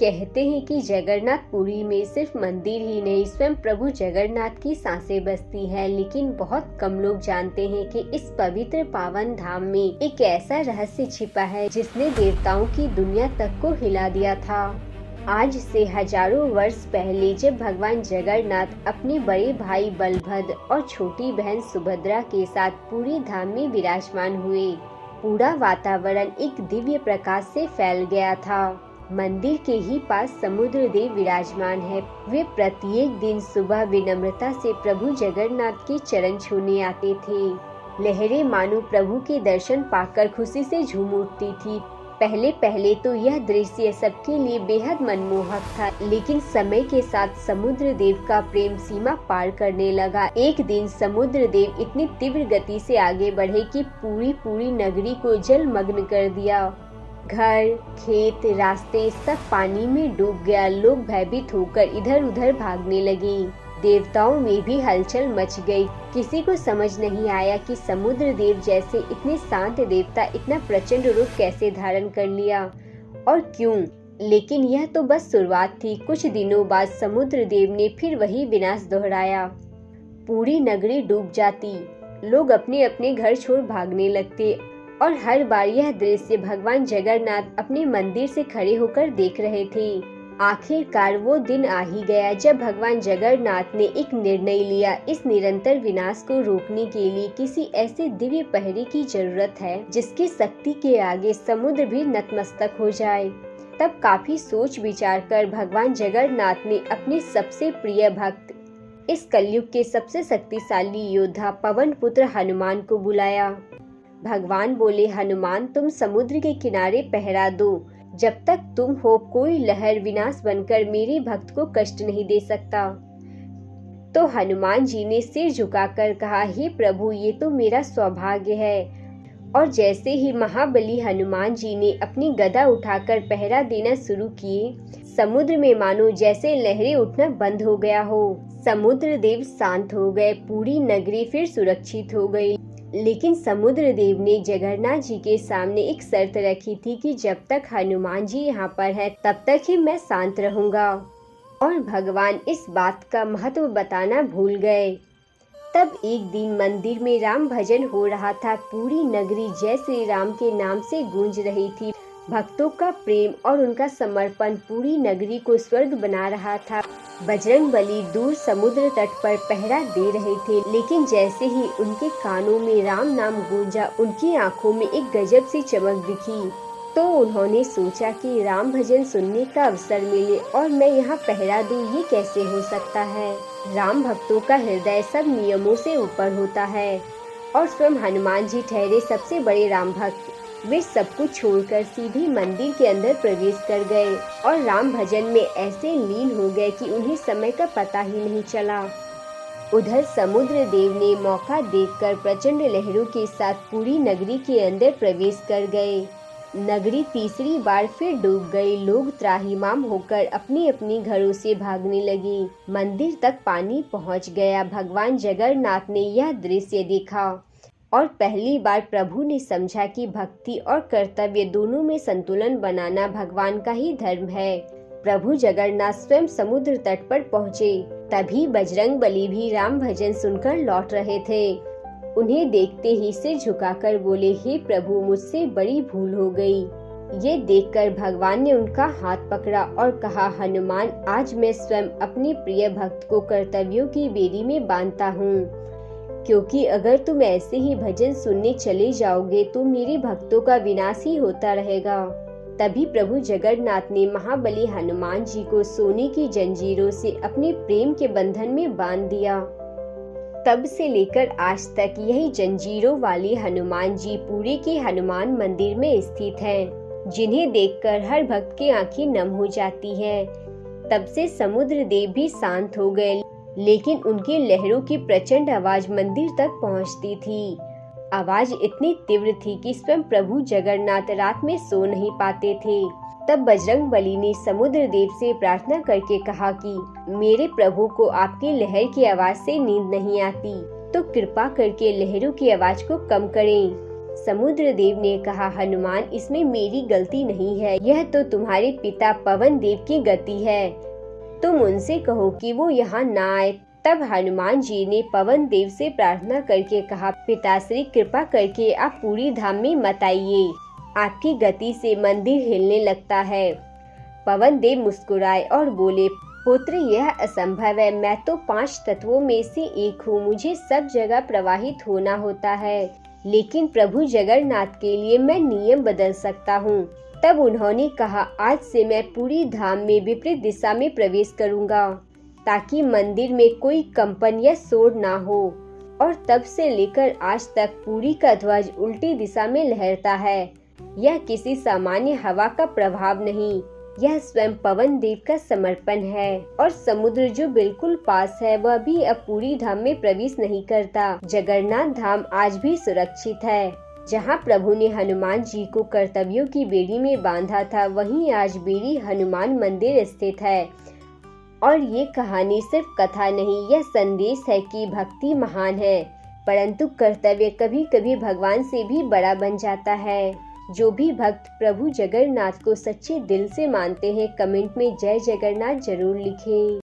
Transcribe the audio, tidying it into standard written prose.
कहते हैं कि जगन्नाथपुरी में सिर्फ मंदिर ही नहीं, स्वयं प्रभु जगन्नाथ की सांसें बसती हैं, लेकिन बहुत कम लोग जानते हैं कि इस पवित्र पावन धाम में एक ऐसा रहस्य छिपा है जिसने देवताओं की दुनिया तक को हिला दिया था। आज से हजारों वर्ष पहले जब भगवान जगन्नाथ अपने बड़े भाई बलभद्र और छोटी बहन सुभद्रा के साथ पूरी धाम में विराजमान हुए, पूरा वातावरण एक दिव्य प्रकाश से फैल गया था। मंदिर के ही पास समुद्र देव विराजमान है। वे प्रत्येक दिन सुबह विनम्रता से प्रभु जगन्नाथ के चरण छूने आते थे। लहरें मानो प्रभु के दर्शन पाकर खुशी से झूम उठती थी। पहले पहले तो यह दृश्य सबके लिए बेहद मनमोहक था, लेकिन समय के साथ समुद्र देव का प्रेम सीमा पार करने लगा। एक दिन समुद्र देव इतनी तीव्र गति से आगे बढ़े कि पूरी नगरी को जलमग्न कर दिया। घर, खेत, रास्ते सब पानी में डूब गया। लोग भयभीत होकर इधर उधर भागने लगे। देवताओं में भी हलचल मच गई। किसी को समझ नहीं आया कि समुद्र देव जैसे इतने शांत देवता इतना प्रचंड रूप कैसे धारण कर लिया और क्यों। लेकिन यह तो बस शुरुआत थी। कुछ दिनों बाद समुद्र देव ने फिर वही विनाश दोहराया। पूरी नगरी डूब जाती, लोग अपने अपने घर छोड़ भागने लगते और हर बार यह दृश्य भगवान जगन्नाथ अपने मंदिर से खड़े होकर देख रहे थे। आखिरकार वो दिन आ ही गया जब भगवान जगन्नाथ ने एक निर्णय लिया। इस निरंतर विनाश को रोकने के लिए किसी ऐसे दिव्य पहरे की जरूरत है जिसकी शक्ति के आगे समुद्र भी नतमस्तक हो जाए। तब काफी सोच विचार कर भगवान जगन्नाथ ने अपने सबसे प्रिय भक्त, इस कलयुग के सबसे शक्तिशाली योद्धा पवन पुत्र हनुमान को बुलाया। भगवान बोले, हनुमान तुम समुद्र के किनारे पहरा दो। जब तक तुम हो कोई लहर विनाश बनकर मेरे भक्त को कष्ट नहीं दे सकता। तो हनुमान जी ने सिर झुकाकर कहा, हे प्रभु ये तो मेरा सौभाग्य है। और जैसे ही महाबली हनुमान जी ने अपनी गदा उठाकर पहरा देना शुरू किए, समुद्र में मानो जैसे लहरें उठना बंद हो गया हो। समुद्र देव शांत हो गए। पूरी नगरी फिर सुरक्षित हो गई। लेकिन समुद्र देव ने जगन्नाथ जी के सामने एक शर्त रखी थी कि जब तक हनुमान जी यहाँ पर है तब तक ही मैं शांत रहूंगा। और भगवान इस बात का महत्व बताना भूल गए। तब एक दिन मंदिर में राम भजन हो रहा था। पूरी नगरी जय श्री राम के नाम से गूंज रही थी। भक्तों का प्रेम और उनका समर्पण पूरी नगरी को स्वर्ग बना रहा था। बजरंगबली दूर समुद्र तट पर पहरा दे रहे थे, लेकिन जैसे ही उनके कानों में राम नाम गूंजा, उनकी आंखों में एक गजब सी चमक दिखी। तो उन्होंने सोचा कि राम भजन सुनने का अवसर मिले और मैं यहाँ पहरा दूं, ये कैसे हो सकता है। राम भक्तों का हृदय सब नियमों से ऊपर होता है और स्वयं हनुमान जी ठहरे सबसे बड़े राम भक्त। वे सब कुछ छोड़कर सीधे मंदिर के अंदर प्रवेश कर गए और राम भजन में ऐसे लीन हो गए कि उन्हें समय का पता ही नहीं चला। उधर समुद्र देव ने मौका देखकर प्रचंड लहरों के साथ पूरी नगरी के अंदर प्रवेश कर गए। नगरी तीसरी बार फिर डूब गई। लोग त्राहिमाम होकर अपने अपने घरों से भागने लगे। मंदिर तक पानी पहुंच गया। भगवान जगन्नाथ ने यह दृश्य देखा और पहली बार प्रभु ने समझा कि भक्ति और कर्तव्य दोनों में संतुलन बनाना भगवान का ही धर्म है। प्रभु जगन्नाथ स्वयं समुद्र तट पर पहुँचे। तभी बजरंगबली भी राम भजन सुनकर लौट रहे थे। उन्हें देखते ही सिर झुकाकर बोले, हे प्रभु मुझसे बड़ी भूल हो गई। ये देखकर भगवान ने उनका हाथ पकड़ा और कहा, हनुमान आज मैं स्वयं अपने प्रिय भक्त को कर्तव्यों की बेड़ी में बांधता हूँ, क्योंकि अगर तुम ऐसे ही भजन सुनने चले जाओगे तो मेरे भक्तों का विनाश ही होता रहेगा। तभी प्रभु जगन्नाथ ने महाबली हनुमान जी को सोने की जंजीरों से अपने प्रेम के बंधन में बांध दिया। तब से लेकर आज तक यही जंजीरों वाले हनुमान जी पुरी के हनुमान मंदिर में स्थित हैं, जिन्हें देखकर हर भक्त की आंखें नम हो जाती हैं। तब से समुद्र देव भी शांत हो गए, लेकिन उनकी लहरों की प्रचंड आवाज मंदिर तक पहुंचती थी। आवाज इतनी तीव्र थी कि स्वयं प्रभु जगन्नाथ रात में सो नहीं पाते थे। तब बजरंगबली ने समुद्र देव से प्रार्थना करके कहा कि मेरे प्रभु को आपकी लहर की आवाज से नींद नहीं आती, तो कृपा करके लहरों की आवाज को कम करें। समुद्र देव ने कहा, हनुमान, इसमें मेरी गलती नहीं है, यह तो तुम्हारे पिता पवन देव की गति है। तुम उनसे कहो कि वो यहाँ ना आए। तब हनुमान जी ने पवन देव से प्रार्थना करके कहा, पिताश्री, कृपा करके आप पूरी धाम में मत आइए, आपकी गति से मंदिर हिलने लगता है। पवन देव मुस्कुराए और बोले, पुत्र, यह असंभव है। मैं तो 5 तत्वों में से एक हूँ, मुझे सब जगह प्रवाहित होना होता है, लेकिन प्रभु जगन्नाथ के लिए मैं नियम बदल सकता हूँ। तब उन्होंने कहा, आज से मैं पूरी धाम में विपरीत दिशा में प्रवेश करूँगा, ताकि मंदिर में कोई कंपन या शोर ना हो। और तब से लेकर आज तक पुरी का ध्वज उल्टी दिशा में लहरता है। यह किसी सामान्य हवा का प्रभाव नहीं, यह स्वयं पवन देव का समर्पण है। और समुद्र जो बिल्कुल पास है, वह भी अब पुरी धाम में प्रवेश नहीं करता। जगन्नाथ धाम आज भी सुरक्षित है। जहाँ प्रभु ने हनुमान जी को कर्तव्यों की बेड़ी में बांधा था, वहीं आज बेड़ी हनुमान मंदिर स्थित है। और ये कहानी सिर्फ कथा नहीं, यह संदेश है कि भक्ति महान है, परंतु कर्तव्य कभी कभी भगवान से भी बड़ा बन जाता है। जो भी भक्त प्रभु जगन्नाथ को सच्चे दिल से मानते हैं, कमेंट में जय जगन्नाथ जरूर लिखें।